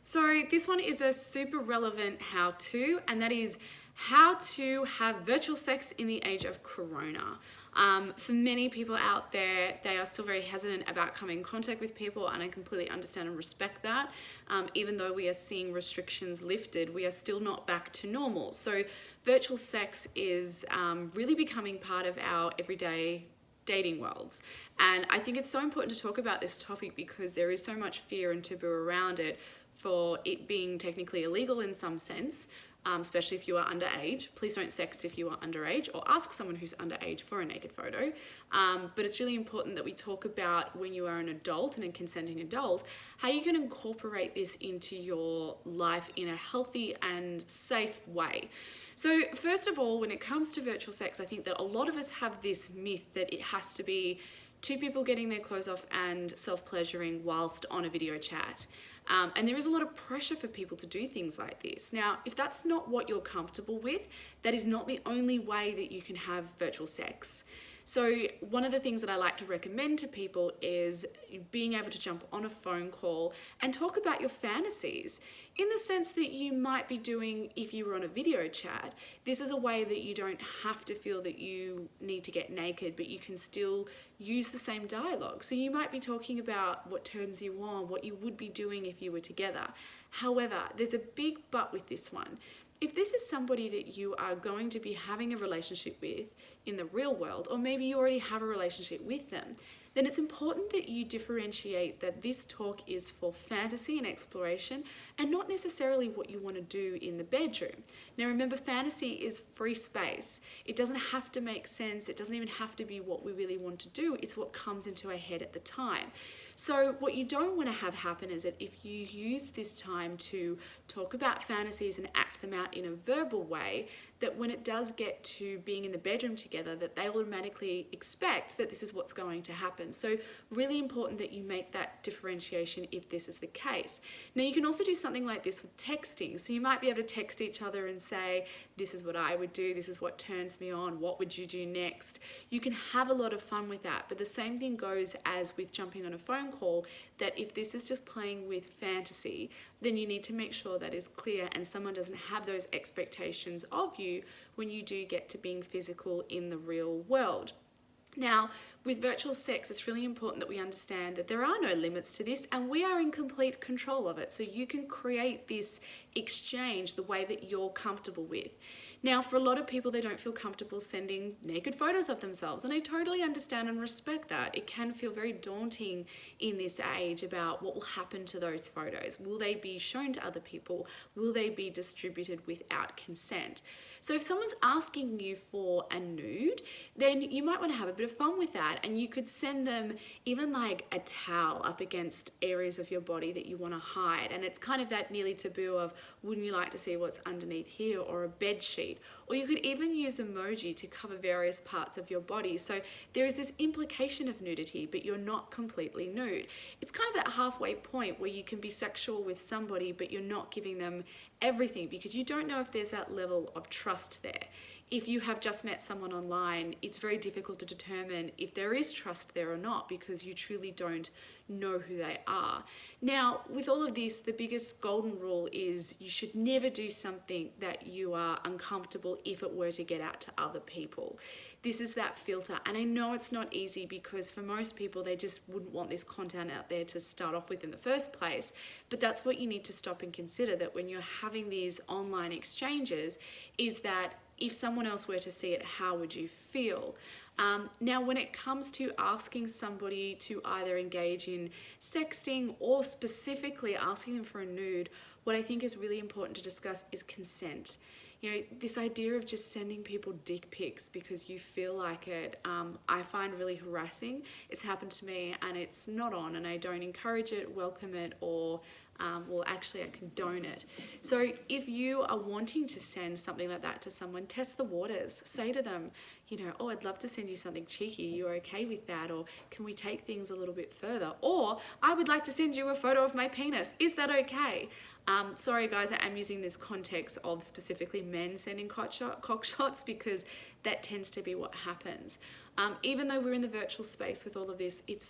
So this one is a super relevant how-to, and that is how to have virtual sex in the age of Corona. For many people out there, they are still very hesitant about coming in contact with people, and I completely understand and respect that. Even though we are seeing restrictions lifted, we are still not back to normal. So virtual sex is really becoming part of our everyday dating worlds. And I think it's so important to talk about this topic because there is so much fear and taboo around it for it being technically illegal in some sense, especially if you are underage. Please don't sext if you are underage, or ask someone who's underage for a naked photo. But it's really important that we talk about, when you are an adult and a consenting adult, how you can incorporate this into your life in a healthy and safe way. So first of all, when it comes to virtual sex, I think that a lot of us have this myth that it has to be two people getting their clothes off and self-pleasuring whilst on a video chat. And there is a lot of pressure for people to do things like this. Now, if that's not what you're comfortable with, that is not the only way that you can have virtual sex. So one of the things that I like to recommend to people is being able to jump on a phone call and talk about your fantasies, in the sense that you might be doing if you were on a video chat. This is a way that you don't have to feel that you need to get naked, but you can still use the same dialogue. So you might be talking about what turns you on, what you would be doing if you were together. However, there's a big but with this one. If this is somebody that you are going to be having a relationship with in the real world, or maybe you already have a relationship with them, then it's important that you differentiate that this talk is for fantasy and exploration and not necessarily what you want to do in the bedroom. Now remember, fantasy is free space. It doesn't have to make sense. It doesn't even have to be what we really want to do. It's what comes into our head at the time. So what you don't want to have happen is that if you use this time to talk about fantasies and act them out in a verbal way, that when it does get to being in the bedroom together, that they automatically expect that this is what's going to happen. So really important that you make that differentiation if this is the case. Now you can also do something like this with texting. So you might be able to text each other and say, this is what I would do, this is what turns me on, what would you do next? You can have a lot of fun with that, but the same thing goes as with jumping on a phone call, that if this is just playing with fantasy, then you need to make sure that is clear and someone doesn't have those expectations of you when you do get to being physical in the real world. Now, with virtual sex, it's really important that we understand that there are no limits to this and we are in complete control of it. So you can create this exchange the way that you're comfortable with. Now, for a lot of people, they don't feel comfortable sending naked photos of themselves, and I totally understand and respect that. It can feel very daunting in this age about what will happen to those photos. Will they be shown to other people? Will they be distributed without consent? So if someone's asking you for a nude, then you might want to have a bit of fun with that, and you could send them even like a towel up against areas of your body that you want to hide, and it's kind of that nearly taboo of, wouldn't you like to see what's underneath here, or a bed sheet, or you could even use emoji to cover various parts of your body. So there is this implication of nudity, but you're not completely nude. It's kind of that halfway point where you can be sexual with somebody, but you're not giving them everything, because you don't know if there's that level of trust there. If you have just met someone online, it's very difficult to determine if there is trust there or not, because you truly don't know who they are. Now, with all of this, the biggest golden rule is you should never do something that you are uncomfortable if it were to get out to other people. This is that filter, and I know it's not easy, because for most people, they just wouldn't want this content out there to start off with in the first place, but that's what you need to stop and consider, that when you're having these online exchanges, is that if someone else were to see it, how would you feel? Now, when it comes to asking somebody to either engage in sexting or specifically asking them for a nude, what I think is really important to discuss is consent. You know, this idea of just sending people dick pics because you feel like it, I find really harassing. It's happened to me, and it's not on, and I don't encourage it, welcome it, or well, actually I condone it. So if you are wanting to send something like that to someone, test the waters. Say to them, you know, oh, I'd love to send you something cheeky. You're okay with that? Or can we take things a little bit further? Or I would like to send you a photo of my penis. Is that okay? Sorry guys, I am using this context of specifically men sending cock shots, because that tends to be what happens. Even though we're in the virtual space with all of this, it's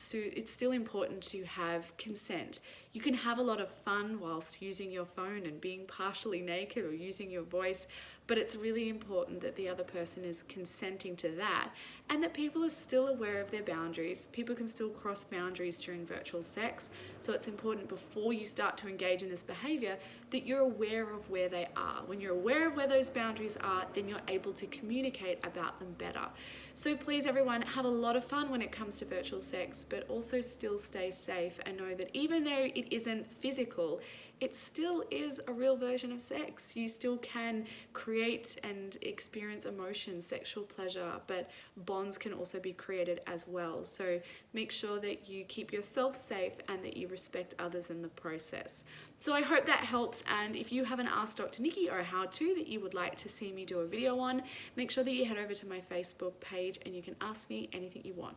still important to have consent. You can have a lot of fun whilst using your phone and being partially naked or using your voice, but it's really important that the other person is consenting to that and that people are still aware of their boundaries. People can still cross boundaries during virtual sex, so it's important before you start to engage in this behavior that you're aware of where they are. When you're aware of where those boundaries are, then you're able to communicate about them better. So please everyone, have a lot of fun when it comes to virtual sex, but also still stay safe and know that even though it isn't physical, it still is a real version of sex. You still can create and experience emotion, sexual pleasure, but bonds can also be created as well. So make sure that you keep yourself safe and that you respect others in the process. So I hope that helps, and if you have an Ask Dr. Nikki or a how-to that you would like to see me do a video on, make sure that you head over to my Facebook page and you can ask me anything you want.